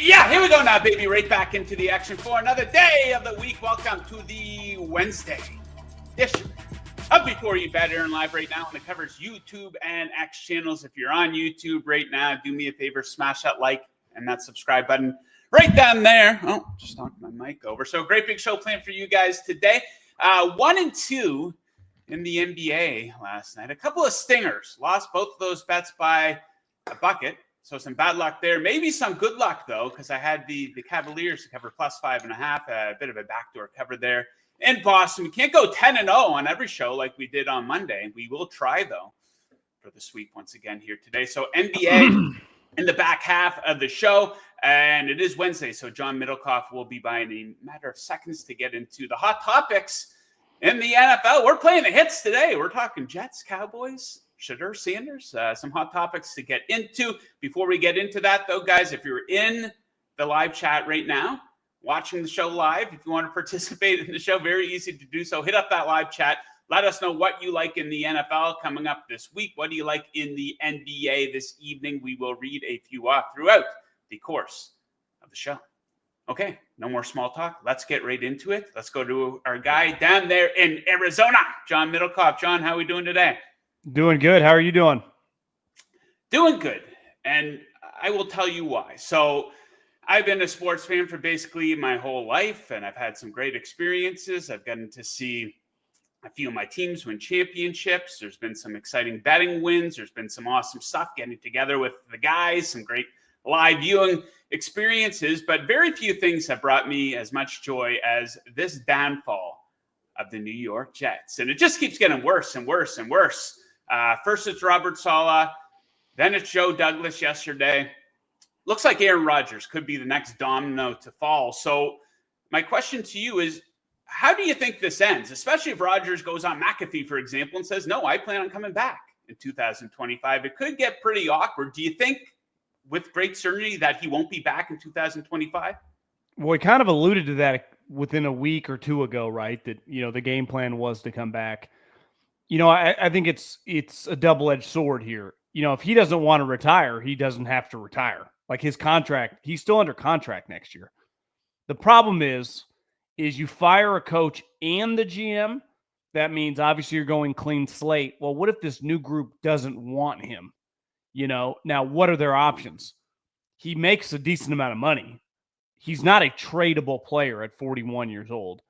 Yeah, here we go now, baby. Right back into the action for another day of the week. Welcome to the Wednesday edition of Before You Bet. Aaron live right now, and it covers YouTube and X channels. If you're on YouTube right now, do me a favor, smash that like and that subscribe button right down there. Oh, just knocked my mic over. So great big show planned for you guys today. 1-2 in the NBA last night. A couple of stingers. Lost both of those bets by a bucket. So some bad luck there. Maybe some good luck, though, because I had the Cavaliers to cover plus 5.5. A bit of a backdoor cover there in Boston. We can't go 10-0 on every show like we did on Monday. We will try, though, for the sweep once again here today. So NBA in the back half of the show. And it is Wednesday, so John Middlekauff will be by in a matter of seconds to get into the hot topics in the NFL. We're playing the hits today. We're talking Jets, Cowboys, Shadur Sanders, some hot topics to get into. Before we get into that, though, guys, if you're in the live chat right now, watching the show live, if you want to participate in the show, very easy to do so. Hit up that live chat. Let us know what you like in the NFL coming up this week. What do you like in the NBA this evening? We will read a few off throughout the course of the show. Okay, no more small talk. Let's get right into it. Let's go to our guy down there in Arizona, John Middlekauff. John, how are we doing today? Doing good. How are you doing? Doing good. And I will tell you why. So I've been a sports fan for basically my whole life, and I've had some great experiences. I've gotten to see a few of my teams win championships. There's been some exciting betting wins. There's been some awesome stuff getting together with the guys, some great live viewing experiences, but very few things have brought me as much joy as this downfall of the New York Jets. And it just keeps getting worse and worse and worse. First, it's Robert Saleh. Then it's Joe Douglas yesterday. Looks like Aaron Rodgers could be the next domino to fall. So my question to you is, how do you think this ends? Especially if Rodgers goes on McAfee, for example, and says, no, I plan on coming back in 2025. It could get pretty awkward. Do you think with great certainty that he won't be back in 2025? Well, he kind of alluded to that within a week or two ago, right? That, the game plan was to come back. I think it's a double-edged sword here. If he doesn't want to retire, he doesn't have to retire. Like his contract, he's still under contract next year. The problem is you fire a coach and the GM. That means obviously you're going clean slate. Well, what if this new group doesn't want him? Now what are their options? He makes a decent amount of money. He's not a tradable player at 41 years old.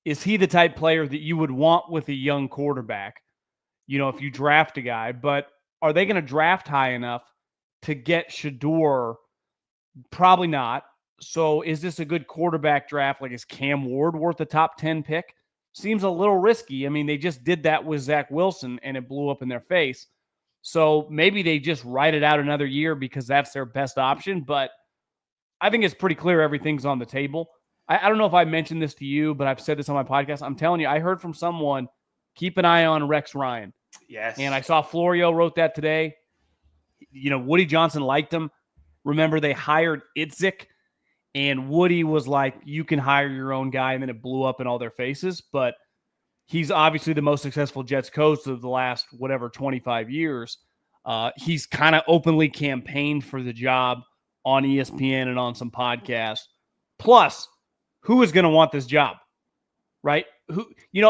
Is he the type player that you would want with a young quarterback? If you draft a guy, but are they going to draft high enough to get Shadur? Probably not. So is this a good quarterback draft? Like, is Cam Ward worth a top 10 pick? Seems a little risky. I mean, they just did that with Zach Wilson and it blew up in their face. So maybe they just ride it out another year because that's their best option. But I think it's pretty clear everything's on the table. I don't know if I mentioned this to you, but I've said this on my podcast. I'm telling you, I heard from someone, keep an eye on Rex Ryan. Yes. And I saw Florio wrote that today. Woody Johnson liked him. Remember, they hired Itzik, and Woody was like, you can hire your own guy, and then it blew up in all their faces. But he's obviously the most successful Jets coach of the last, 25 years. He's kind of openly campaigned for the job on ESPN and on some podcasts. Plus, who is going to want this job, right?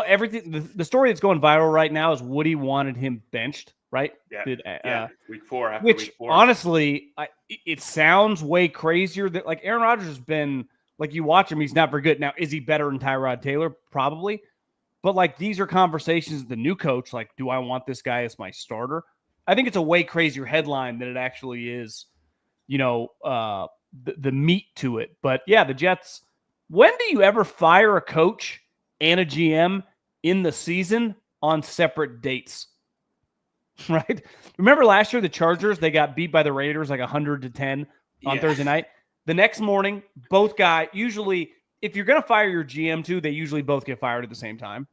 Everything. The story that's going viral right now is Woody wanted him benched, right? Yeah. Week 4. Which, honestly, it sounds way crazier. That like Aaron Rodgers has been, like you watch him, he's not very good. Now, is he better than Tyrod Taylor? Probably. But like these are conversations with the new coach. Like, do I want this guy as my starter? I think it's a way crazier headline than it actually is. The meat to it. But yeah, the Jets. When do you ever fire a coach and a GM in the season on separate dates? Right? Remember last year, the Chargers, they got beat by the Raiders like 100-10 on Thursday night. The next morning, both guys, usually, if you're going to fire your GM too, they usually both get fired at the same time.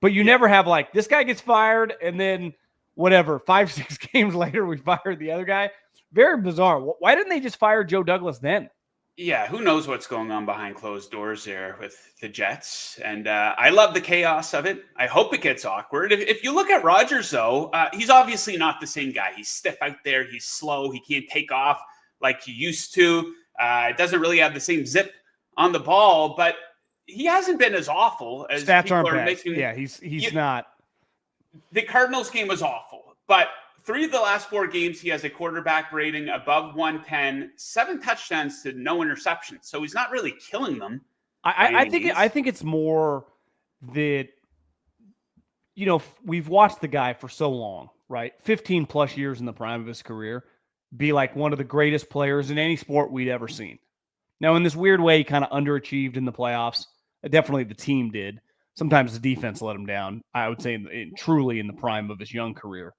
But you never have like, this guy gets fired and then 5-6 games later, we fired the other guy. Very bizarre. Why didn't they just fire Joe Douglas then? Yeah, who knows what's going on behind closed doors there with the Jets. And I love the chaos of it. I hope it gets awkward. If you look at Rodgers, though, he's obviously not the same guy. He's stiff out there. He's slow. He can't take off like he used to. It doesn't really have the same zip on the ball, but he hasn't been as awful as stats people aren't are bad. making. Yeah, he's not. The Cardinals game was awful, but 3 of the last 4 games, he has a quarterback rating above 110, 7 touchdowns to no interceptions. So he's not really killing them. I think it's more that, we've watched the guy for so long, right? 15 plus years in the prime of his career, be like one of the greatest players in any sport we'd ever seen. Now, in this weird way, he kind of underachieved in the playoffs. Definitely the team did. Sometimes the defense let him down, I would say truly in the prime of his young career.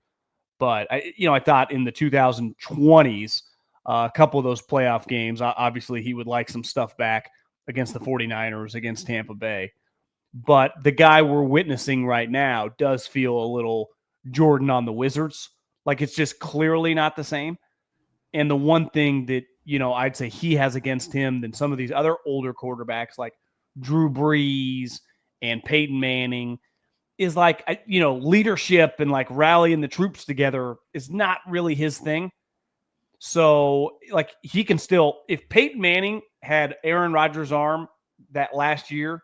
But, I thought in the 2020s, a couple of those playoff games, obviously he would like some stuff back against the 49ers, against Tampa Bay. But the guy we're witnessing right now does feel a little Jordan on the Wizards. Like it's just clearly not the same. And the one thing that, I'd say he has against him than some of these other older quarterbacks like Drew Brees and Peyton Manning is like, leadership and like rallying the troops together is not really his thing. So like he can still, if Peyton Manning had Aaron Rodgers' arm that last year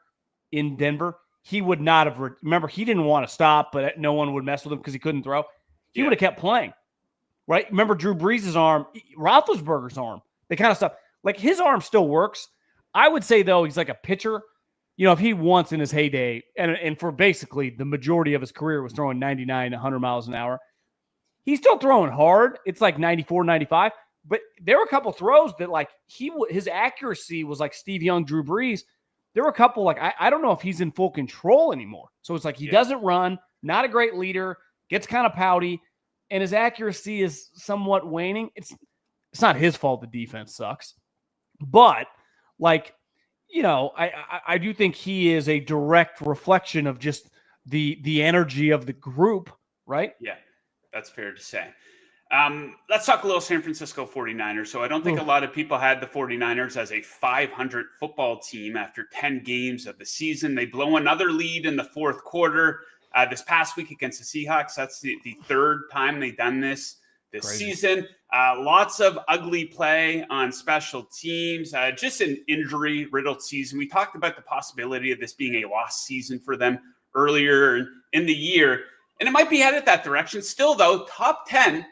in Denver, he would not have, remember, he didn't want to stop, but no one would mess with him because he couldn't throw. He would have kept playing, right? Remember Drew Brees' arm, Roethlisberger's arm, they kind of stuff. Like his arm still works. I would say, though, he's like a pitcher. If he wants in his heyday, and for basically the majority of his career was throwing 99, 100 miles an hour, he's still throwing hard. It's like 94, 95. But there were a couple throws that like his accuracy was like Steve Young, Drew Brees. There were a couple like I don't know if he's in full control anymore. So it's like he doesn't run, not a great leader, gets kind of pouty, and his accuracy is somewhat waning. It's not his fault the defense sucks. But like, I do think he is a direct reflection of just the energy of the group, right? Yeah, that's fair to say. Let's talk a little San Francisco 49ers. So I don't think a lot of people had the 49ers as a 500 football team after 10 games of the season. They blow another lead in the fourth quarter this past week against the Seahawks. That's the third time they've done this season. Lots of ugly play on special teams, just an injury-riddled season. We talked about the possibility of this being a lost season for them earlier in the year, and it might be headed that direction. Still, though, top 10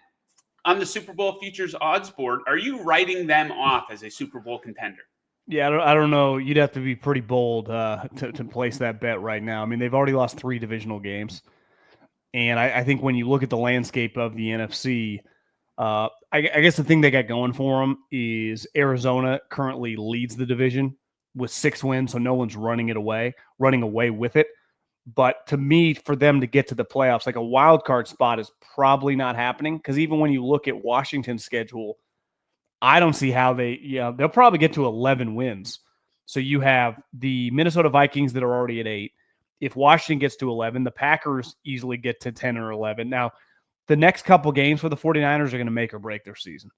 on the Super Bowl futures odds board. Are you writing them off as a Super Bowl contender? Yeah, I don't know. You'd have to be pretty bold to place that bet right now. I mean, they've already lost 3 divisional games. And I think when you look at the landscape of the NFC, I guess the thing they got going for them is Arizona currently leads the division with 6 wins, so no one's running away with it. But to me, for them to get to the playoffs, like a wild card spot is probably not happening because even when you look at Washington's schedule, I don't see how they'll probably get to 11 wins. So you have the Minnesota Vikings that are already at 8. If Washington gets to 11, the Packers easily get to 10 or 11. Now, the next couple games for the 49ers are going to make or break their season.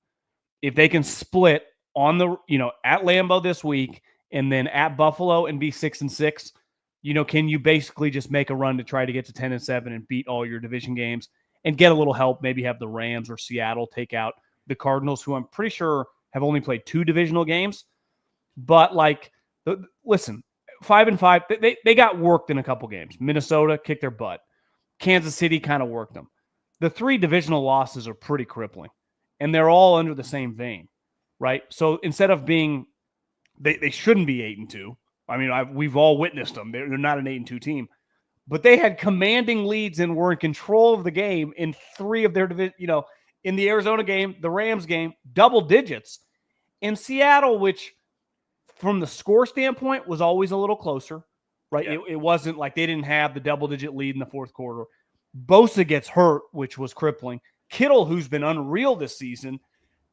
If they can split on the, at Lambeau this week and then at Buffalo and be 6-6, can you basically just make a run to try to get to 10-7 and beat all your division games and get a little help, maybe have the Rams or Seattle take out the Cardinals, who I'm pretty sure have only played 2 divisional games. But listen, 5-5, they got worked in a couple games. Minnesota kicked their butt. Kansas City kind of worked them. The 3 divisional losses are pretty crippling, and they're all under the same vein, right? So instead of being, they shouldn't be 8-2. I mean, we've all witnessed them. They're not an 8-2 team, but they had commanding leads and were in control of the game in 3 of their division. In the Arizona game, the Rams game, double digits. In Seattle, which from the score standpoint was always a little closer, right? Yeah. It wasn't like they didn't have the double-digit lead in the fourth quarter. Bosa gets hurt, which was crippling. Kittle, who's been unreal this season,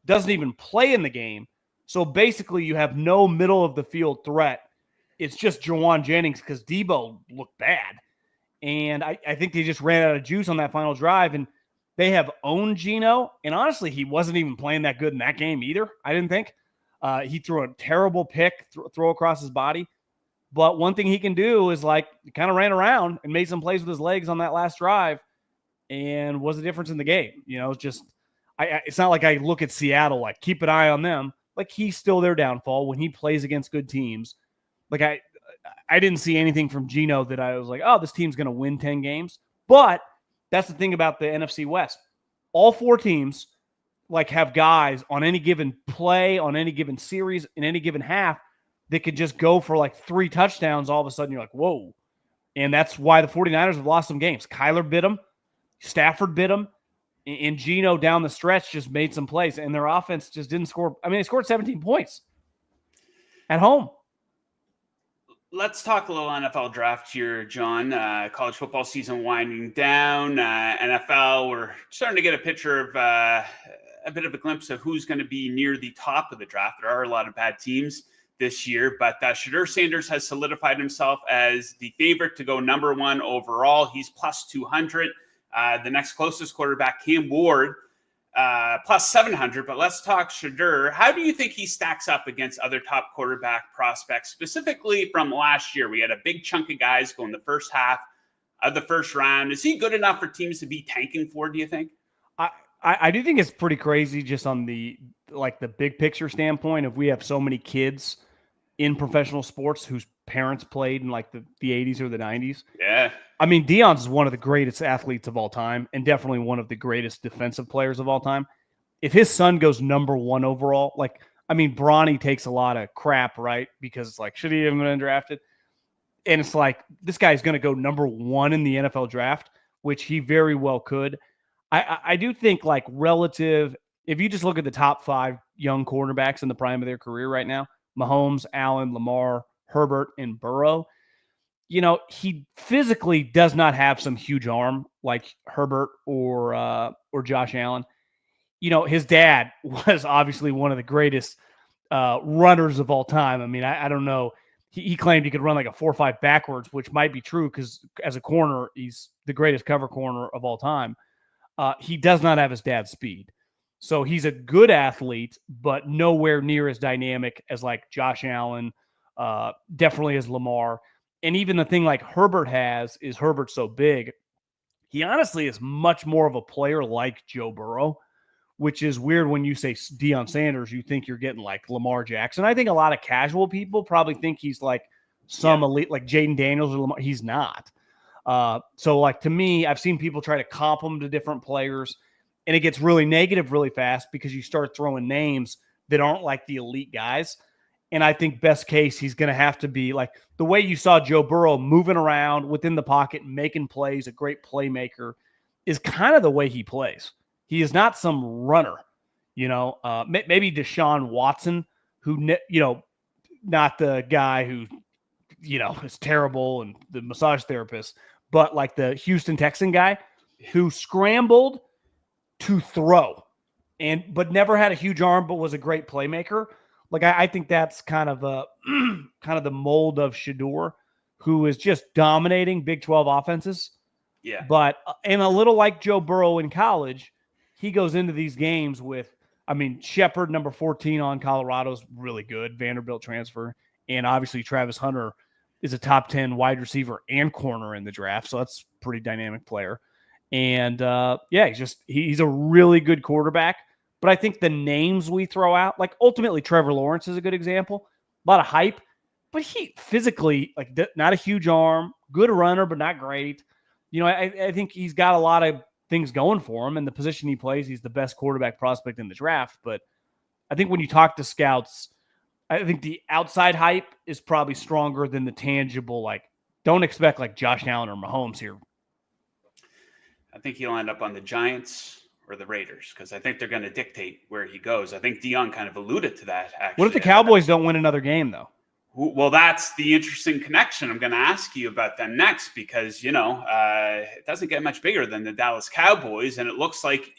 doesn't even play in the game. So basically you have no middle-of-the-field threat. It's just Jawan Jennings because Debo looked bad. And I think they just ran out of juice on that final drive, and they have owned Geno. And honestly, he wasn't even playing that good in that game either, I didn't think. He threw a terrible pick, throw across his body. But one thing he can do is he kind of ran around and made some plays with his legs on that last drive and was the difference in the game. It's just, it's not like I look at Seattle, keep an eye on them. like he's still their downfall when he plays against good teams. Like I didn't see anything from Geno that I was like, oh, this team's going to win 10 games. But that's the thing about the NFC West. All 4 teams like have guys on any given play, on any given series, in any given half that could just go for like 3 touchdowns. All of a sudden you're like, whoa. And that's why the 49ers have lost some games. Kyler bit them. Stafford bit them. And Geno down the stretch just made some plays. And their offense just didn't score. I mean, they scored 17 points at home. Let's talk a little NFL draft here, John. College football season winding down. NFL, we're starting to get a picture of a bit of a glimpse of who's going to be near the top of the draft. There are a lot of bad teams this year, but Shedeur Sanders has solidified himself as the favorite to go number 1 overall. He's plus 200. The next closest quarterback, Cam Ward, plus 700. But let's talk Shedeur. How do you think he stacks up against other top quarterback prospects, specifically from last year? We had a big chunk of guys go in the first half of the first round. Is he good enough for teams to be tanking for, do you think? I do think it's pretty crazy just on the big picture standpoint. If we have so many kids in professional sports whose parents played in like the 80s or the 90s. Yeah. I mean, Deion's is one of the greatest athletes of all time and definitely one of the greatest defensive players of all time. If his son goes number 1 overall, Bronny takes a lot of crap, right? Because it's like, should he have been drafted? And it's like, this guy's going to go number 1 in the NFL draft, which he very well could. I do think like relative, if you just look at the top 5 young quarterbacks in the prime of their career right now, Mahomes, Allen, Lamar, Herbert, and Burrow, he physically does not have some huge arm like Herbert or Josh Allen. His dad was obviously one of the greatest runners of all time. I mean, I don't know. He claimed he could run like a 4.5 backwards, which might be true because as a corner, he's the greatest cover corner of all time. He does not have his dad's speed. So he's a good athlete, but nowhere near as dynamic as like Josh Allen, definitely as Lamar. And even the thing like Herbert has is Herbert's so big. He honestly is much more of a player like Joe Burrow, which is weird when you say Deion Sanders, you think you're getting like Lamar Jackson. I think a lot of casual people probably think he's like some elite, like Jaden Daniels or Lamar. He's not. So like to me, I've seen people try to comp him to different players, and it gets really negative really fast because you start throwing names that aren't like the elite guys. And I think best case, he's going to have to be like the way you saw Joe Burrow moving around within the pocket, making plays, a great playmaker, is kind of the way he plays. He is not some runner, maybe Deshaun Watson, who, not the guy who, is terrible and the massage therapist, but like the Houston Texan guy who scrambled to throw but never had a huge arm, but was a great playmaker. Like I think that's kind of the mold of Shedeur, who is just dominating Big 12 offenses. Yeah. But and a little like Joe Burrow in college, he goes into these games with, Shepard, number 14 on Colorado's really good, Vanderbilt transfer, and obviously Travis Hunter is a top 10 wide receiver and corner in the draft, so that's a pretty dynamic player. And he's a really good quarterback. But I think the names we throw out, like ultimately Trevor Lawrence is a good example. A lot of hype, but he physically, like not a huge arm, good runner, but not great. I think he's got a lot of things going for him. And the position he plays, he's the best quarterback prospect in the draft. But I think when you talk to scouts, I think the outside hype is probably stronger than the tangible, like don't expect like Josh Allen or Mahomes here. I think he'll end up on the Giants or the Raiders, because I think they're going to dictate where he goes. I think Deion kind of alluded to that, actually. What if the Cowboys don't win another game, though? Well, that's the interesting connection. I'm going to ask you about them next, because, it doesn't get much bigger than the Dallas Cowboys, and it looks like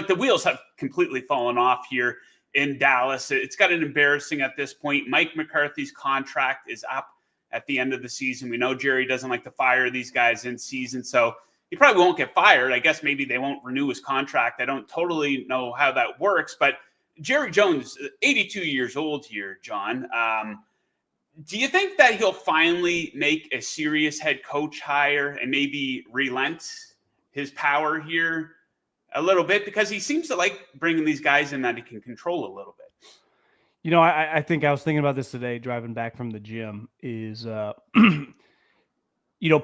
the wheels have completely fallen off here in Dallas. It's gotten embarrassing at this point. Mike McCarthy's contract is up at the end of the season. We know Jerry doesn't like to fire these guys in season, so he probably won't get fired. I guess maybe they won't renew his contract. I don't totally know how that works, but Jerry Jones, 82 years old here, John. Do you think that he'll finally make a serious head coach hire and maybe relent his power here a little bit? Because he seems to like bringing these guys in that he can control a little bit. I think I was thinking about this today driving back from the gym is,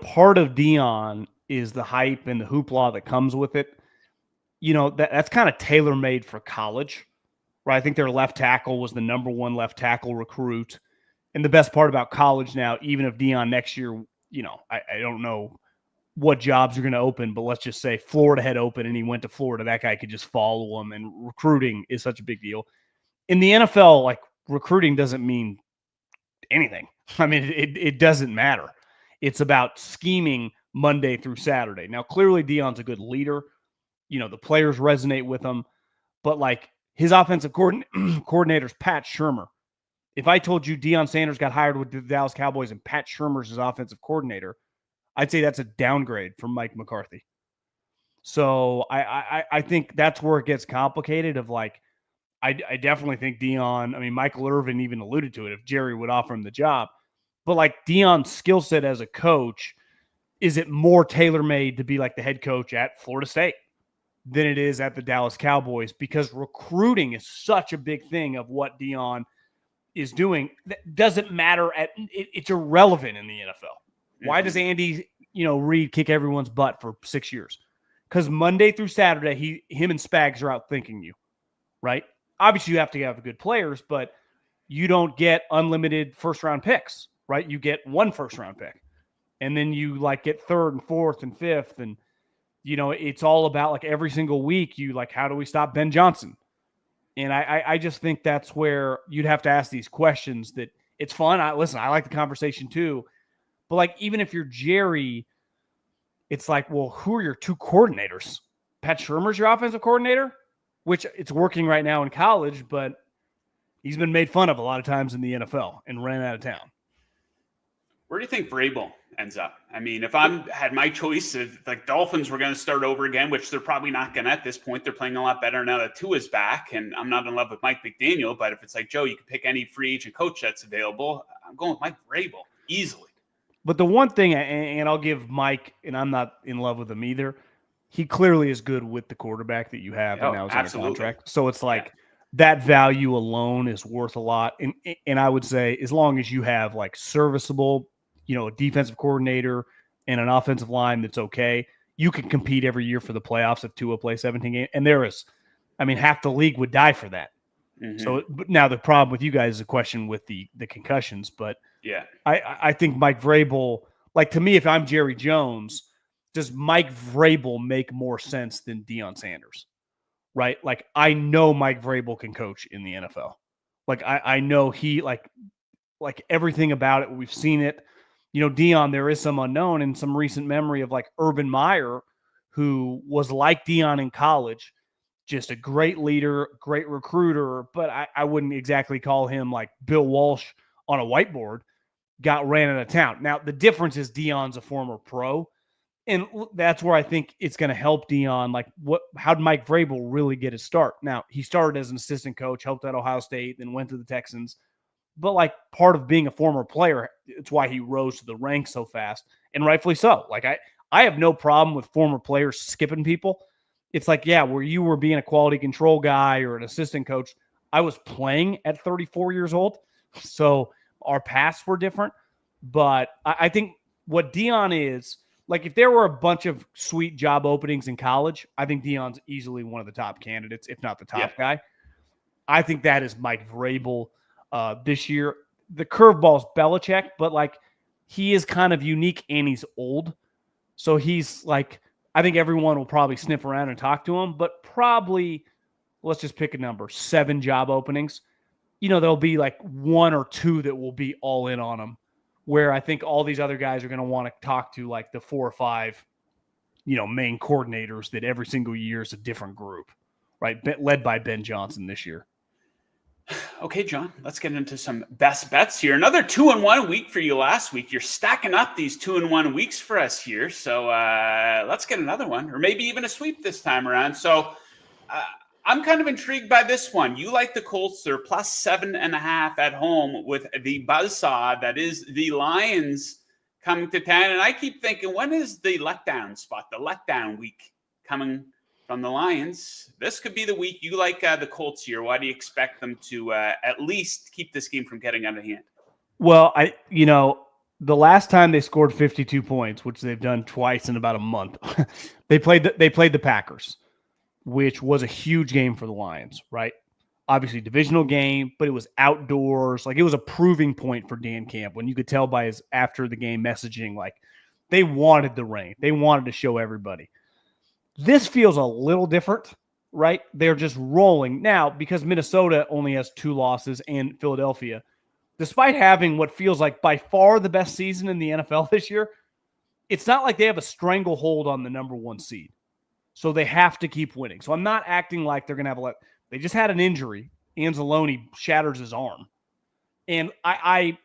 part of Dion is the hype and the hoopla that comes with it. That's kind of tailor-made for college, right? I think their left tackle was the number one left tackle recruit. And the best part about college now, even if Dion next year, I don't know what jobs are going to open, but let's just say Florida had open and he went to Florida, that guy could just follow him. And recruiting is such a big deal. In the NFL, like recruiting doesn't mean anything. I mean, it doesn't matter. It's about scheming Monday through Saturday. Now, clearly Dion's a good leader. The players resonate with him, but like his offensive coordinator's Pat Shurmur. If I told you Deion Sanders got hired with the Dallas Cowboys and Pat Shurmur's his offensive coordinator, I'd say that's a downgrade from Mike McCarthy. So I think that's where it gets complicated of like, I definitely think Dion, I mean, Michael Irvin even alluded to it if Jerry would offer him the job. But like Dion's skill set as a coach, is it more tailor-made to be like the head coach at Florida State than it is at the Dallas Cowboys? Because recruiting is such a big thing of what Dion is doing. That doesn't matter it's irrelevant in the NFL. Why does Andy, Reid kick everyone's butt for 6 years? Because Monday through Saturday, him and Spags are out thinking you, right? Obviously, you have to have good players, but you don't get unlimited first-round picks, right? You get one first-round pick. And then you like get third and fourth and fifth. And, it's all about like every single week, you like, how do we stop Ben Johnson? And I just think that's where you'd have to ask these questions that it's fun. I like the conversation too. But like, even if you're Jerry, it's like, well, who are your two coordinators? Pat Shurmur's your offensive coordinator, which it's working right now in college, but he's been made fun of a lot of times in the NFL and ran out of town. Where do you think Vrabel ends up? I mean, if I had my choice, if like Dolphins were going to start over again, which they're probably not going to at this point, they're playing a lot better now that Tua's back, and I'm not in love with Mike McDaniel, but if it's like, Joe, you can pick any free agent coach that's available, I'm going with Mike Vrabel easily. But the one thing, and I'll give Mike, and I'm not in love with him either, he clearly is good with the quarterback that you have, and now he's under contract. So it's like that value alone is worth a lot. And I would say as long as you have like serviceable, a defensive coordinator and an offensive line that's okay, you can compete every year for the playoffs if Tua plays 17 games. And half the league would die for that. Mm-hmm. So but now the problem with you guys is a question with the concussions. But yeah, I think Mike Vrabel, like to me, if I'm Jerry Jones, does Mike Vrabel make more sense than Deion Sanders? Right? Like I know Mike Vrabel can coach in the NFL. Like I know he like everything about it. We've seen it. Deion, there is some unknown and some recent memory of like Urban Meyer, who was like Deion in college, just a great leader, great recruiter, but I wouldn't exactly call him like Bill Walsh on a whiteboard, got ran out of town. Now, the difference is Deion's a former pro, and that's where I think it's going to help Deion. Like, how did Mike Vrabel really get his start? Now, he started as an assistant coach, helped at Ohio State, then went to the Texans. But like part of being a former player, it's why he rose to the ranks so fast, and rightfully so. Like I have no problem with former players skipping people. It's like, yeah, where you were being a quality control guy or an assistant coach, I was playing at 34 years old. So our paths were different. But I think what Deion is, like if there were a bunch of sweet job openings in college, I think Deion's easily one of the top candidates, if not the top guy. I think that is Mike Vrabel. This year, the curveball's Belichick, but like he is kind of unique and he's old. So he's like, I think everyone will probably sniff around and talk to him, but probably, let's just pick a number, 7 job openings. There'll be like 1 or 2 that will be all in on him, where I think all these other guys are going to want to talk to like the 4 or 5, main coordinators that every single year is a different group, right? Led by Ben Johnson this year. Okay, John, let's get into some best bets here. Another 2-1 week for you last week. You're stacking up these 2-1 weeks for us here. So let's get another one, or maybe even a sweep this time around. So I'm kind of intrigued by this one. You like the Colts. They're plus 7.5 at home with the buzzsaw that is the Lions coming to town. And I keep thinking, when is the letdown spot, the letdown week coming from the Lions. This could be the week. You like the Colts here. Why do you expect them to at least keep this game from getting out of hand? Well, the last time they scored 52 points, which they've done twice in about a month, they played the Packers, which was a huge game for the Lions, right? Obviously divisional game, but it was outdoors. Like, it was a proving point for Dan Campbell. When you could tell by his after the game messaging, like, they wanted the rain. They wanted to show everybody. This feels a little different, right? They're just rolling. Now, because Minnesota only has 2 losses and Philadelphia, despite having what feels like by far the best season in the NFL this year, it's not like they have a stranglehold on the number 1 seed. So they have to keep winning. So I'm not acting like they're going to have they just had an injury. Anzalone shatters his arm. And I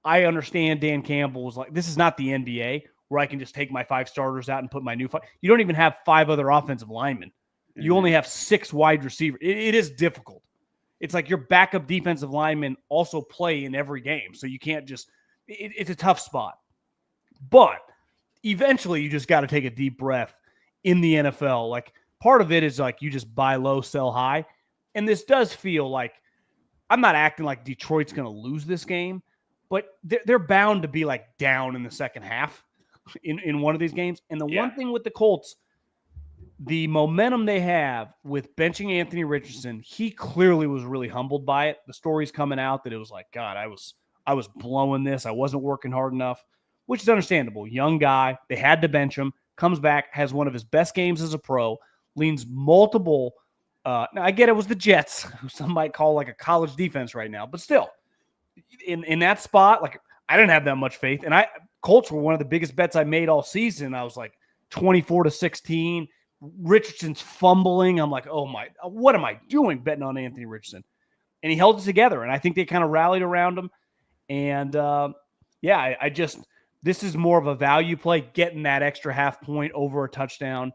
understand Dan Campbell was like, this is not the NBA where I can just take my 5 starters out and put my new 5. You don't even have 5 other offensive linemen. You only have 6 wide receivers. It is difficult. It's like your backup defensive linemen also play in every game. So you can't just it's a tough spot. But eventually you just got to take a deep breath in the NFL. Like, part of it is like you just buy low, sell high. And this does feel like, I'm not acting like Detroit's going to lose this game, but they're bound to be like down in the second half in one of these games. And the one thing with the Colts, the momentum they have with benching Anthony Richardson, he clearly was really humbled by it. The story's coming out that it was like, God, I was blowing this. I wasn't working hard enough, which is understandable. Young guy, they had to bench him, comes back, has one of his best games as a pro, leans multiple. Now, I get it was the Jets, who some might call like a college defense right now, but still, in that spot, like, I didn't have that much faith. And Colts were one of the biggest bets I made all season. I was like 24-16. Richardson's fumbling. I'm like, oh my, what am I doing betting on Anthony Richardson? And he held it together. And I think they kind of rallied around him. And this is more of a value play, getting that extra half point over a touchdown.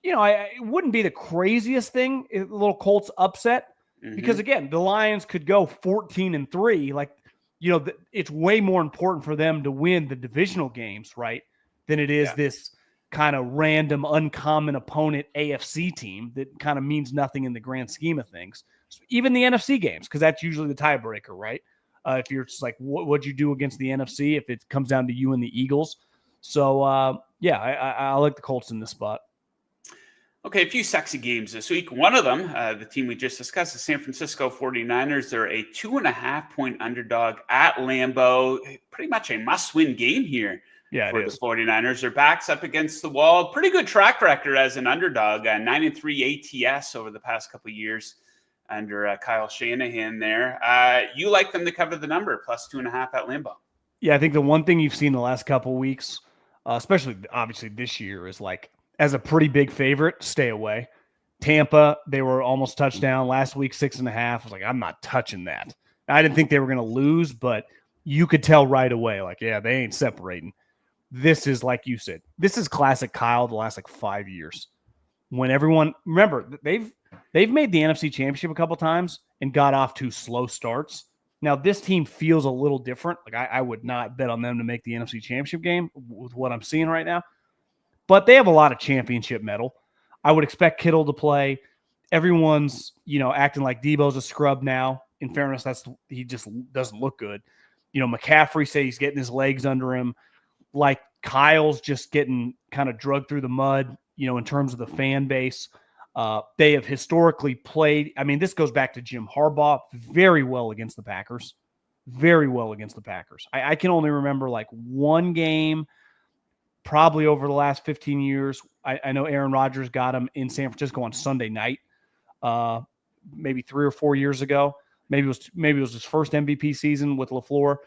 It wouldn't be the craziest thing, a little Colts upset, because again, the Lions could go 14-3. Like, it's way more important for them to win the divisional games, right, than it is this kind of random, uncommon opponent AFC team that kind of means nothing in the grand scheme of things. So even the NFC games, because that's usually the tiebreaker, right? If you're just like, what'd you do against the NFC if it comes down to you and the Eagles? So, I like the Colts in this spot. Okay, a few sexy games this week. One of them, the team we just discussed, the San Francisco 49ers. They're a 2.5-point underdog at Lambeau. Pretty much a must-win game here for the 49ers. Their back's up against the wall. Pretty good track record as an underdog. 9-3 ATS over the past couple of years under Kyle Shanahan there. You like them to cover the number, plus 2.5 at Lambeau. Yeah, I think the one thing you've seen the last couple of weeks, especially obviously this year, is like, as a pretty big favorite, stay away. Tampa, they were almost touchdown last week, 6.5. I was like, I'm not touching that. I didn't think they were going to lose, but you could tell right away, like, yeah, they ain't separating. This is, like you said, this is classic Kyle the last 5 years. When everyone, remember, they've made the NFC Championship a couple times and got off to slow starts. Now, this team feels a little different. Like, I would not bet on them to make the NFC Championship game with what I'm seeing right now. But they have a lot of championship metal. I would expect Kittle to play. Everyone's, acting like Debo's a scrub now. In fairness, he just doesn't look good. McCaffrey say he's getting his legs under him. Like, Kyle's just getting kind of drugged through the mud, in terms of the fan base. They have historically played. I mean, this goes back to Jim Harbaugh, very well against the Packers. Very well against the Packers. I can only remember one game probably over the last 15 years. I know Aaron Rodgers got him in San Francisco on Sunday night, maybe 3 or 4 years ago. Maybe it was his first MVP season with LaFleur.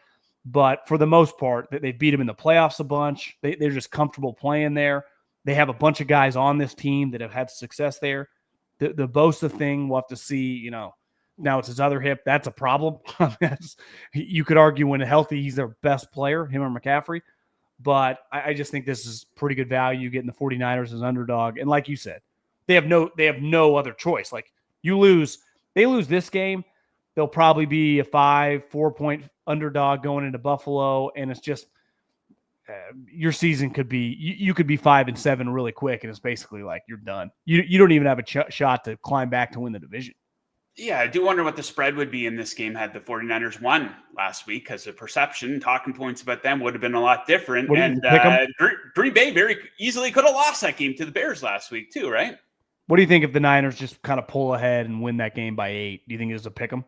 But for the most part, they beat him in the playoffs a bunch. They're just comfortable playing there. They have a bunch of guys on this team that have had success there. The Bosa thing, we'll have to see, now it's his other hip. That's a problem. You could argue when healthy, he's their best player, him or McCaffrey. But I just think this is pretty good value getting the 49ers as underdog. And like you said, they have no other choice. Like, they lose this game, they'll probably be a 4-point underdog going into Buffalo. And it's just, your season could be you could be 5-7 really quick, and it's basically like you're done. You don't even have a shot to climb back to win the division. Yeah, I do wonder what the spread would be in this game had the 49ers won last week, because the perception, talking points about them would have been a lot different. And Green Bay very easily could have lost that game to the Bears last week too, right? What do you think if the Niners just kind of pull ahead and win that game by 8? Do you think it's a pick 'em?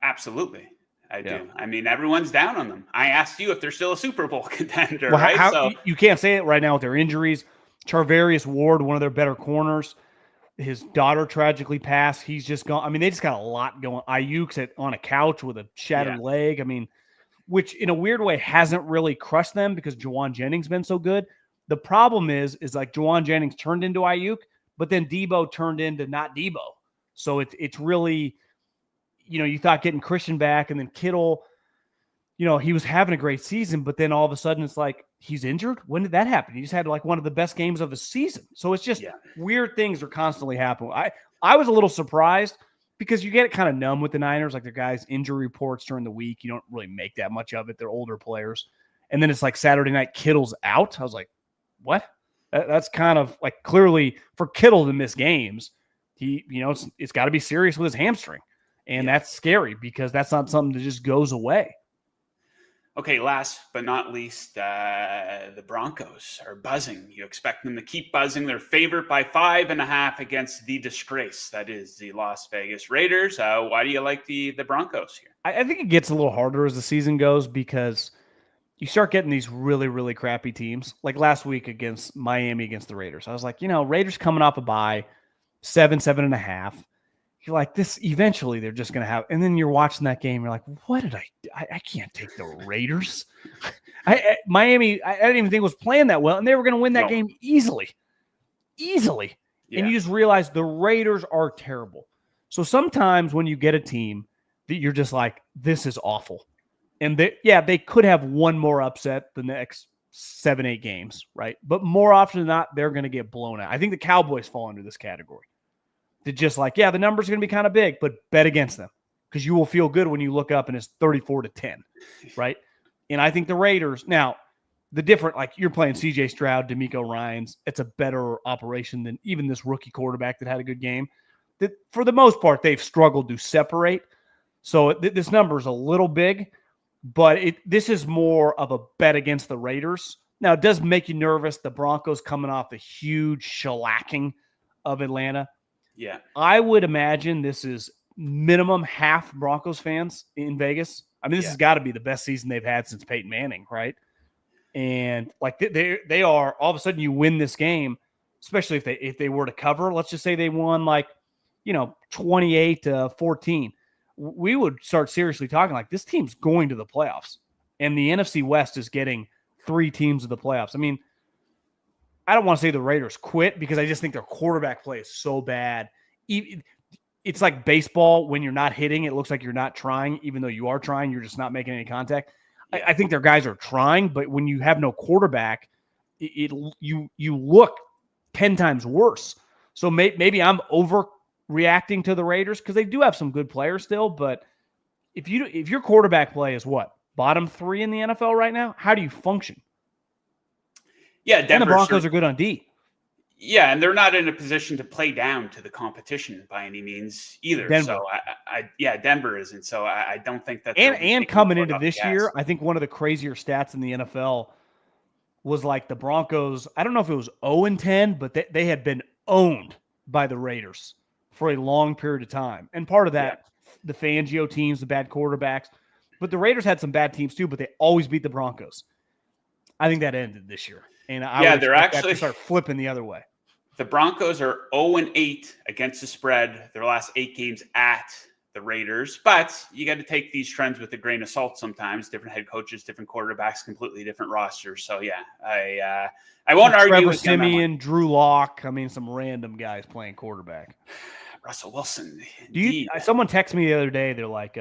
Absolutely. I do. I mean, everyone's down on them. I asked you if they're still a Super Bowl contender, right? So you can't say it right now with their injuries. Charvarius Ward, one of their better corners, his daughter tragically passed. He's just gone. I mean, they just got a lot going. Ayuk's on a couch with a shattered leg. I mean, which in a weird way hasn't really crushed them because Juwan Jennings been so good. The problem is like Juwan Jennings turned into Ayuk, but then Debo turned into not Debo. So it's really, you thought getting Christian back and then Kittle, he was having a great season, but then all of a sudden it's like he's injured. When did that happen? He just had like one of the best games of the season. So it's just weird things are constantly happening. I was a little surprised because you get kind of numb with the Niners, like their guys' injury reports during the week. You don't really make that much of it. They're older players. And then it's like Saturday night, Kittle's out. I was like, what? That's kind of like clearly for Kittle to miss games. It's got to be serious with his hamstring. And that's scary because that's not something that just goes away. Okay, last but not least, the Broncos are buzzing. You expect them to keep buzzing. They're favored by 5.5 against the disgrace that is the Las Vegas Raiders. Why do you like the Broncos here? I think it gets a little harder as the season goes because you start getting these really, really crappy teams. Like last week against Miami against the Raiders. I was like, Raiders coming off a bye, 7.5. You're like, this eventually they're just going to have, and then you're watching that game. You're like, what did I can't take the Raiders. Miami, I didn't even think was playing that well. And they were going to win that game easily. Yeah. And you just realize the Raiders are terrible. So sometimes when you get a team that you're just like, this is awful. And they could have one more upset the next 7-8 games, right? But more often than not, they're going to get blown out. I think the Cowboys fall into this category. They're just like, the numbers are going to be kind of big, but bet against them because you will feel good when you look up and it's 34-10, right? And I think the Raiders, now, the different, like you're playing CJ Stroud, D'Amico Ryans, it's a better operation than even this rookie quarterback that had a good game. That for the most part, they've struggled to separate. So this number is a little big, but this is more of a bet against the Raiders. Now, it does make you nervous. The Broncos coming off the huge shellacking of Atlanta. Yeah. I would imagine this is minimum half Broncos fans in Vegas. I mean, this has got to be the best season they've had since Peyton Manning, right? And like they are, all of a sudden you win this game, especially if they were to cover. Let's just say they won 28-14. We would start seriously talking like this team's going to the playoffs. And the NFC West is getting 3 teams of the playoffs. I mean, I don't want to say the Raiders quit because I just think their quarterback play is so bad. It's like baseball. When you're not hitting, it looks like you're not trying. Even though you are trying, you're just not making any contact. I think their guys are trying, but when you have no quarterback, you look 10 times worse. So maybe I'm overreacting to the Raiders because they do have some good players still. But if your quarterback play is what? Bottom 3 in the NFL right now? How do you function? Yeah, Denver, and the Broncos are good on D. Yeah, and they're not in a position to play down to the competition by any means either. Denver. So, Denver isn't. So I don't think that. And coming into this year, I think one of the crazier stats in the NFL was like the Broncos. I don't know if it was 0-10, but they had been owned by the Raiders for a long period of time. And part of that, the Fangio teams, the bad quarterbacks. But the Raiders had some bad teams too, but they always beat the Broncos. I think that ended this year. And they're actually start flipping the other way. The Broncos are 0-8 against the spread their last 8 games at the Raiders. But you got to take these trends with a grain of salt sometimes. Different head coaches, different quarterbacks, completely different rosters. So, I won't argue Trevor with Siemian, Drew Lock. I mean, some random guys playing quarterback. Russell Wilson. Someone texted me the other day. They're like,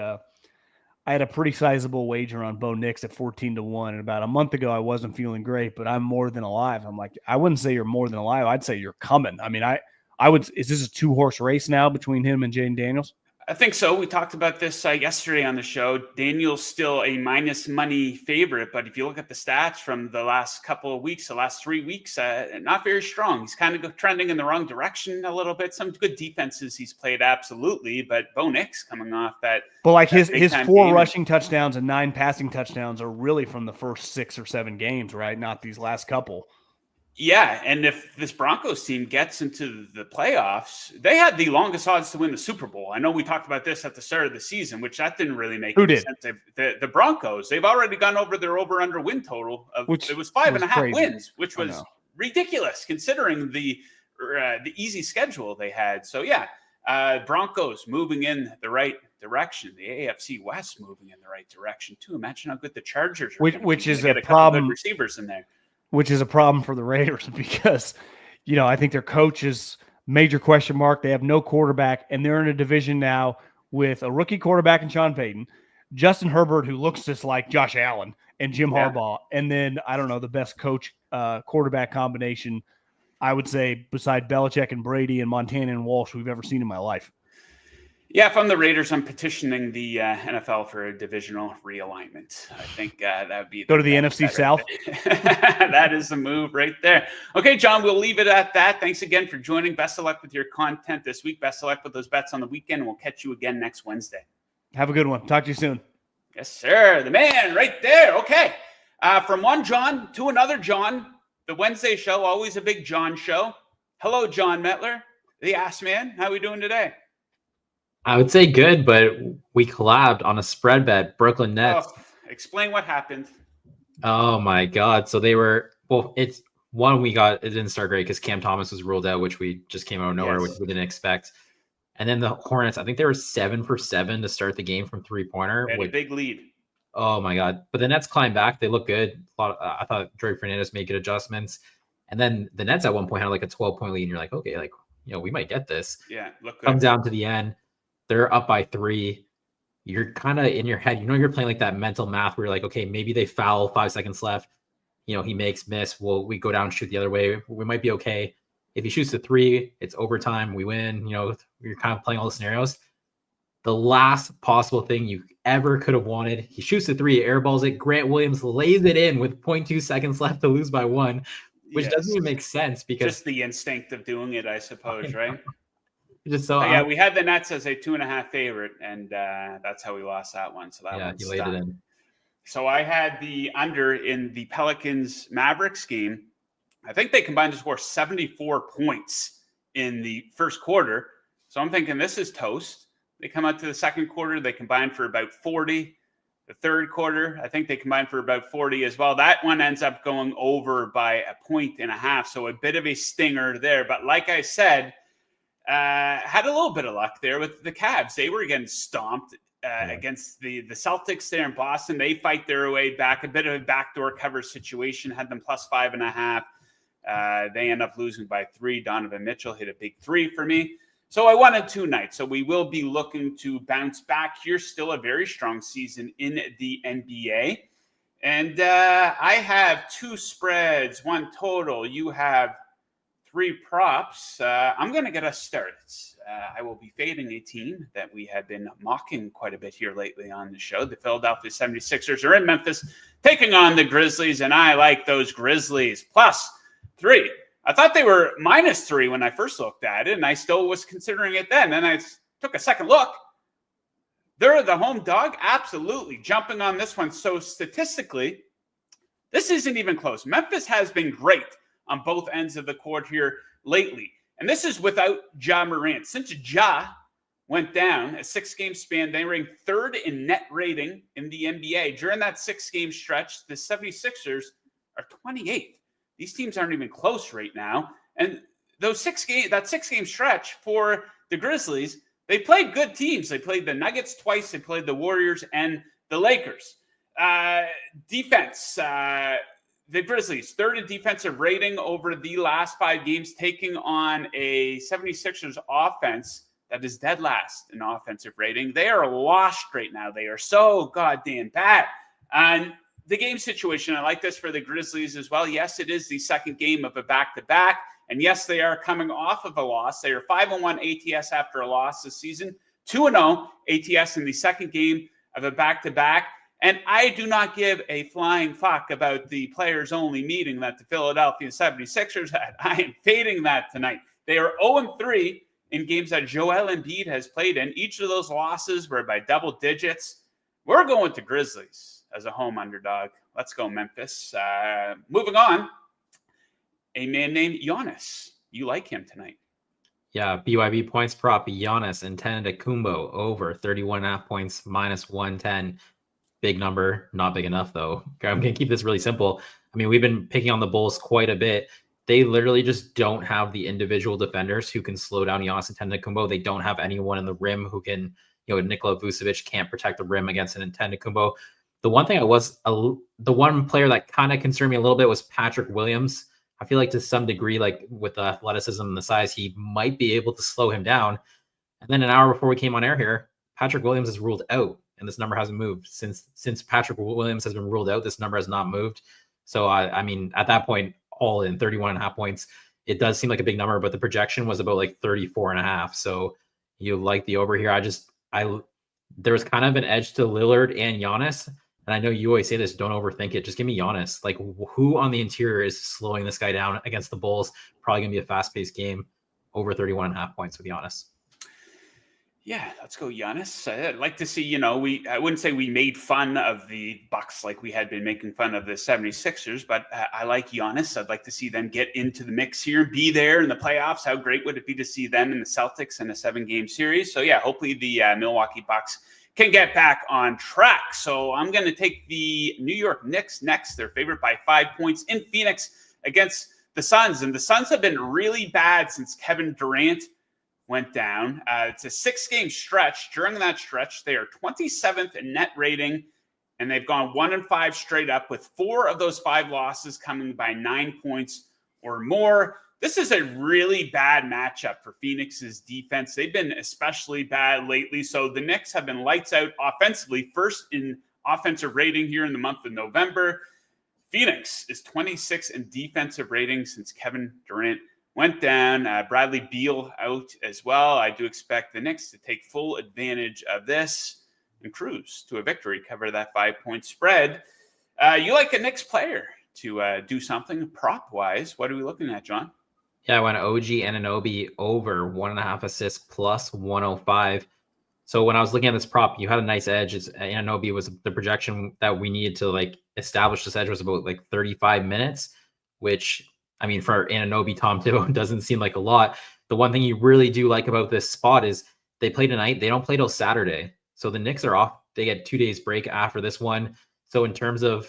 I had a pretty sizable wager on Bo Nix at 14-1. And about a month ago, I wasn't feeling great, but I'm more than alive. I'm like, I wouldn't say you're more than alive. I'd say you're coming. I mean, I would. Is this a 2-horse race now between him and Jaden Daniels? I think so. We talked about this yesterday on the show. Daniel's still a minus money favorite, but if you look at the stats from the last couple of weeks, the last 3 weeks, not very strong. He's kind of trending in the wrong direction a little bit. Some good defenses he's played, absolutely, but Bo Nix coming off that. But like his 4 game. rushing touchdowns and 9 passing touchdowns are really from the first 6 or 7 games, right? Not these last couple. Yeah, and if this Broncos team gets into the playoffs, they had the longest odds to win the Super Bowl. I know we talked about this at the start of the season, which that didn't really make any sense. The Broncos, they've already gone over their over-under win total of it was 5.5 wins, which was ridiculous considering the easy schedule they had. So yeah, Broncos moving in the right direction. The AFC West moving in the right direction too. Imagine how good the Chargers are. Which is a problem. Good receivers in there. Which is a problem for the Raiders because, I think their coach is major question mark. They have no quarterback, and they're in a division now with a rookie quarterback in Sean Payton, Justin Herbert, who looks just like Josh Allen, and Jim Harbaugh. And then, I don't know, the best coach quarterback combination, I would say, beside Belichick and Brady and Montana and Walsh, we've ever seen in my life. Yeah, if I'm the Raiders, I'm petitioning the NFL for a divisional realignment. I think that would be go to the NFC South. That is the move right there. Okay, John, we'll leave it at that. Thanks again for joining. Best of luck with your content this week. Best of luck with those bets on the weekend. We'll catch you again next Wednesday. Have a good one. Talk to you soon. Yes, sir. The man right there. Okay. From one John to another John, the Wednesday show, always a big John show. Hello, Jon Metler, the Ass Man. How are we doing today? I would say good, but we collabed on a spread bet, Brooklyn Nets. Oh, explain what happened. Oh my God. So it didn't start great because Cam Thomas was ruled out, which we just came out of nowhere, which we didn't expect. And then the Hornets, I think they were 7 for 7 to start the game from 3-pointer. With a big lead. Oh my God. But the Nets climbed back. They look good. I thought Drake Fernandez made good adjustments. And then the Nets at one point had like a 12-point lead. And you're like, okay, we might get this. Yeah. Look good. Comes down to the end. They're up by 3. You're kind of in your head. You're playing like that mental math where you're like, okay, maybe they foul, 5 seconds left. He miss. We go down and shoot the other way. We might be okay. If he shoots the 3, it's overtime. We win. You're kind of playing all the scenarios. The last possible thing you ever could have wanted. He shoots the 3, airballs it. Grant Williams lays it in with 0.2 seconds left to lose by 1, which doesn't even make sense because just the instinct of doing it, I suppose, right? We had the Nets as a 2.5 favorite, and that's how we lost that one. So that you laid it in. So I had the under in the Pelicans Mavericks game. I think they combined to score 74 points in the first quarter. So I'm thinking this is toast. They come out to the second quarter, they combined for about 40. The third quarter, I think they combined for about 40 as well. That one ends up going over by 1.5 points. So a bit of a stinger there. But like I said, had a little bit of luck there with the Cavs. They were getting stomped against the Celtics there in Boston. They fight their way back. A bit of a backdoor cover situation. Had them plus 5.5. They end up losing by 3. Donovan Mitchell hit a big 3 for me. So I won in 2 nights. So we will be looking to bounce back here. Still a very strong season in the NBA. And I have 2 spreads, 1 total. You have 3 props. I'm going to get us started. I will be fading a team that we have been mocking quite a bit here lately on the show. The Philadelphia 76ers are in Memphis taking on the Grizzlies, and I like those Grizzlies. Plus 3. I thought they were minus 3 when I first looked at it, and I still was considering it then. Then I took a second look. They're the home dog. Absolutely jumping on this one. So statistically, this isn't even close. Memphis has been great on both ends of the court here lately. And this is without Ja Morant. Since Ja went down a 6-game span, they ranked 3rd in net rating in the NBA. During that 6-game stretch, the 76ers are 28th. These teams aren't even close right now. And that 6-game stretch for the Grizzlies, they played good teams. They played the Nuggets twice. They played the Warriors and the Lakers. Defense, the Grizzlies, 3rd in defensive rating over the last 5 games, taking on a 76ers offense that is dead last in offensive rating. They are lost right now. They are so goddamn bad. And the game situation, I like this for the Grizzlies as well. Yes, it is the second game of a back-to-back. And yes, they are coming off of a loss. They are 5-1 ATS after a loss this season. 2-0 ATS in the second game of a back-to-back. And I do not give a flying fuck about the players-only meeting that the Philadelphia 76ers had. I am fading that tonight. They are 0-3 in games that Joel Embiid has played in. Each of those losses were by double digits. We're going to Grizzlies as a home underdog. Let's go, Memphis. Moving on, a man named Giannis. You like him tonight. Yeah, BYB points prop, Giannis and Antetokounmpo over 31.5 points, minus 110. Big number, not big enough though. I'm going to keep this really simple. I mean, we've been picking on the Bulls quite a bit. They literally just don't have the individual defenders who can slow down Giannis Antetokounmpo. They don't have anyone in the rim who can, Nikola Vucevic can't protect the rim against an Antetokounmpo. The one thing the one player that kind of concerned me a little bit was Patrick Williams. I feel like to some degree, like with the athleticism and the size, he might be able to slow him down. And then an hour before we came on air here, Patrick Williams is ruled out. And this number hasn't moved since Patrick Williams has been ruled out. This number has not moved. So I mean, at that point, all in 31.5 points, it does seem like a big number, but the projection was about like 34.5. So you like the over here. There was kind of an edge to Lillard and Giannis. And I know you always say this, don't overthink it. Just give me Giannis. Like, who on the interior is slowing this guy down against the Bulls? Probably going to be a fast-paced game. Over 31.5 points with Giannis. Yeah, let's go Giannis. I'd like to see, I wouldn't say we made fun of the Bucks like we had been making fun of the 76ers, but I like Giannis. I'd like to see them get into the mix here, be there in the playoffs. How great would it be to see them in the Celtics in a 7-game series? So yeah, hopefully the Milwaukee Bucks can get back on track. So I'm going to take the New York Knicks next. They're favored by 5 points in Phoenix against the Suns. And the Suns have been really bad since Kevin Durant went down. It's a 6-game stretch. During that stretch, they are 27th in net rating, and they've gone 1-5 straight up, with 4 of those 5 losses coming by 9 points or more. This is a really bad matchup for Phoenix's defense. They've been especially bad lately. So the Knicks have been lights out offensively, first in offensive rating here in the month of November. Phoenix is 26th in defensive rating since Kevin Durant went down. Bradley Beal out as well. I do expect the Knicks to take full advantage of this and cruise to a victory, cover that 5-point spread. You like a Knicks player to do something prop-wise. What are we looking at, John? Yeah, I went OG Anunoby over 1.5 assists plus 105. So when I was looking at this prop, you had a nice edge. Anunoby was the projection that we needed to establish this edge was about 35 minutes, which, I mean, for Anunoby, Tom Thibodeau doesn't seem like a lot. The one thing you really do like about this spot is they play tonight. They don't play till Saturday. So the Knicks are off. They get 2 days break after this one. So in terms of,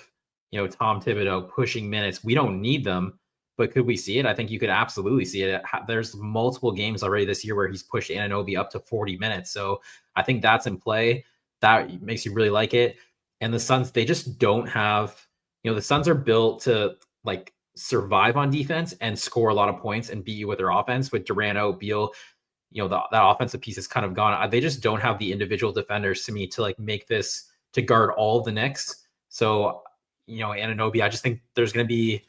Tom Thibodeau pushing minutes, we don't need them. But could we see it? I think you could absolutely see it. There's multiple games already this year where he's pushed Anunoby up to 40 minutes. So I think that's in play. That makes you really like it. And the Suns, they just don't have, the Suns are built to survive on defense and score a lot of points and beat you with their offense. With Durant out, Beal, that offensive piece is kind of gone. They just don't have the individual defenders to me to make this, to guard all of the Knicks. So, Anunoby, I just think there's going to be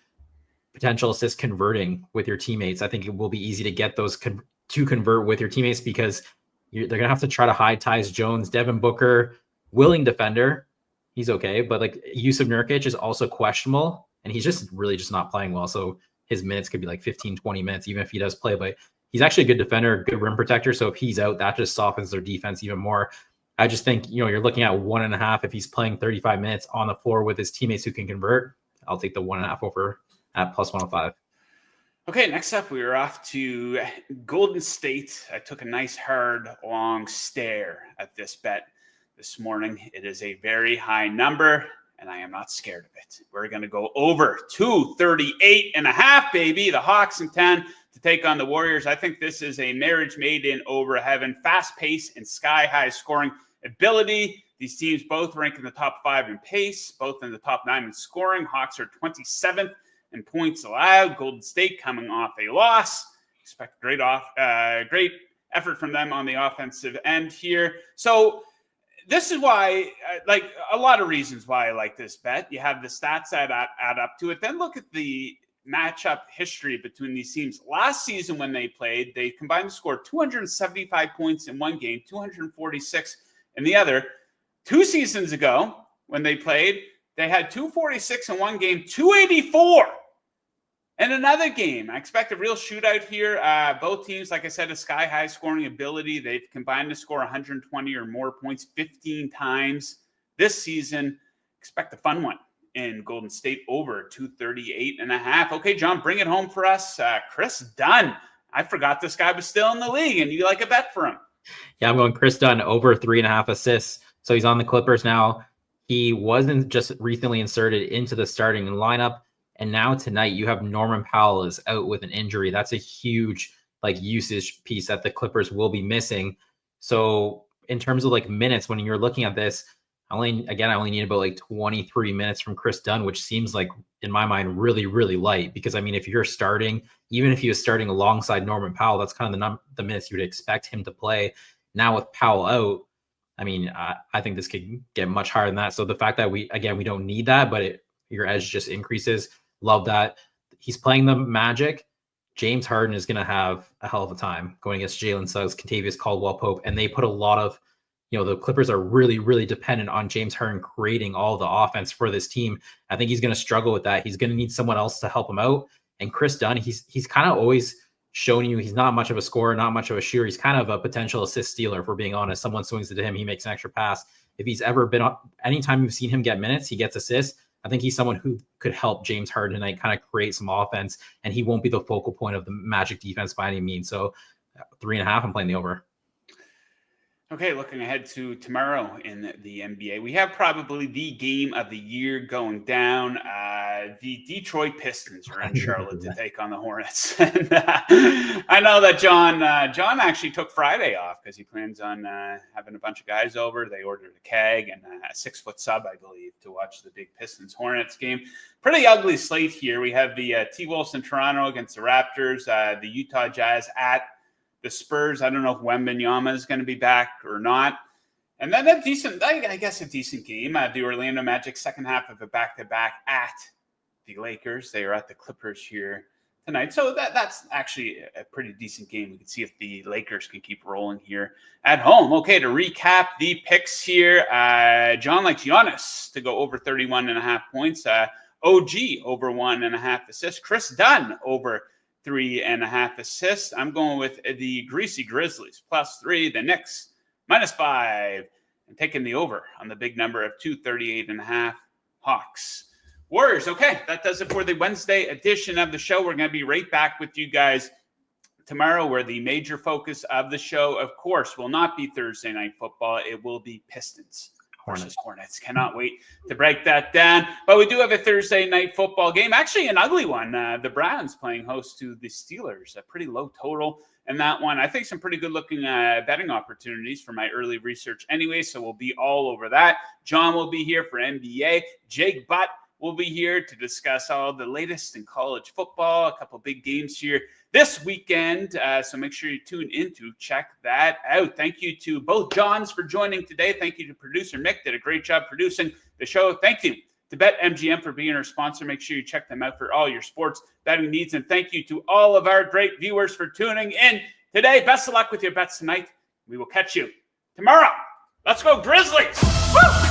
potential assist converting with your teammates. I think it will be easy to get those to convert with your teammates because they're going to have to try to hide Tyus Jones. Devin Booker, willing defender. He's okay. But Yusuf Nurkic is also questionable. And he's just really just not playing well. So his minutes could be 15, 20 minutes, even if he does play. But he's actually a good defender, good rim protector. So if he's out, that just softens their defense even more. I just think, you're looking at 1.5. If he's playing 35 minutes on the floor with his teammates who can convert, I'll take the 1.5 over at plus 105. Okay, next up, we are off to Golden State. I took a nice, hard, long stare at this bet this morning. It is a very high number, and I am not scared of it. We're going to go over 238.5, baby. The Hawks in 10 to take on the Warriors. I think this is a marriage made in over heaven. Fast pace and sky-high scoring ability. These teams both rank in the top 5 in pace, both in the top 9 in scoring. Hawks are 27th in points allowed. Golden State coming off a loss. Expect great effort from them on the offensive end here. So this is why, a lot of reasons why I like this bet. You have the stats that add up to it. Then look at the matchup history between these teams. Last season when they played, they combined to score 275 points in one game, 246 in the other. 2 seasons ago when they played, they had 246 in one game, 284 in another game. I expect a real shootout here. Both teams, like I said, a sky-high scoring ability. They've combined to score 120 or more points 15 times this season. Expect a fun one in Golden State over 238.5. Okay, John, bring it home for us. Chris Dunn. I forgot this guy was still in the league, and you like a bet for him. Yeah, I'm going Chris Dunn over 3.5 assists. So he's on the Clippers now. He wasn't just recently inserted into the starting lineup. And now tonight you have Norman Powell is out with an injury. That's a huge usage piece that the Clippers will be missing. So in terms of minutes, when you're looking at this, I only need about 23 minutes from Chris Dunn, which seems in my mind, really, really light. Because I mean, if you're starting, even if he was starting alongside Norman Powell, that's kind of the minutes you would expect him to play. Now with Powell out, I mean, I think this could get much higher than that. So the fact that we don't need that, but your edge just increases. Love that. He's playing the Magic. James Harden is going to have a hell of a time going against Jalen Suggs, Kentavious Caldwell-Pope, and they put a lot of, the Clippers are really, really dependent on James Harden creating all the offense for this team. I think he's going to struggle with that. He's going to need someone else to help him out. And Chris Dunn, he's kind of always shown you he's not much of a scorer, not much of a shooter. He's kind of a potential assist stealer, if we're being honest. Someone swings it to him, he makes an extra pass. If he's ever been on, anytime you've seen him get minutes, he gets assists. I think he's someone who could help James Harden tonight kind of create some offense, and he won't be the focal point of the Magic defense by any means. So 3.5, I'm playing the over. Okay, looking ahead to tomorrow in the NBA, we have probably the game of the year going down. The Detroit Pistons are in Charlotte to take on the Hornets. And, I know that John actually took Friday off because he plans on having a bunch of guys over. They ordered a keg and a 6-foot sub, I believe, to watch the big Pistons-Hornets game. Pretty ugly slate here. We have the T-Wolves in Toronto against the Raptors, the Utah Jazz at the Spurs. I don't know if Wembanyama is going to be back or not. And then a decent game. The Orlando Magic second half of a back-to-back at the Lakers. They are at the Clippers here tonight. So that's actually a pretty decent game. We can see if the Lakers can keep rolling here at home. Okay, to recap the picks here, John likes Giannis to go over 31.5 points. OG over 1.5 assists. Chris Dunn over 3.5 assists. I'm going with the Greasy Grizzlies +3, the Knicks -5, and taking the over on the big number of 238.5 Hawks. Warriors. Okay, that does it for the Wednesday edition of the show. We're going to be right back with you guys tomorrow, where the major focus of the show, of course, will not be Thursday night football. It will be Pistons versus Hornets. Cannot wait to break that down. But we do have a Thursday night football game, actually an ugly one. The Browns playing host to the Steelers, a pretty low total in that one. I think some pretty good looking betting opportunities for my early research anyway, so we'll be all over that. John will be here for NBA. Jake Butt will be here to discuss all the latest in college football, a couple big games here this weekend. So make sure you tune in to check that out. Thank you to both Johns for joining today. Thank you to producer Mick, did a great job producing the show. Thank you to BetMGM for being our sponsor. Make sure you check them out for all your sports betting needs. And thank you to all of our great viewers for tuning in today. Best of luck with your bets tonight. We will catch you tomorrow. Let's go Grizzlies! Woo!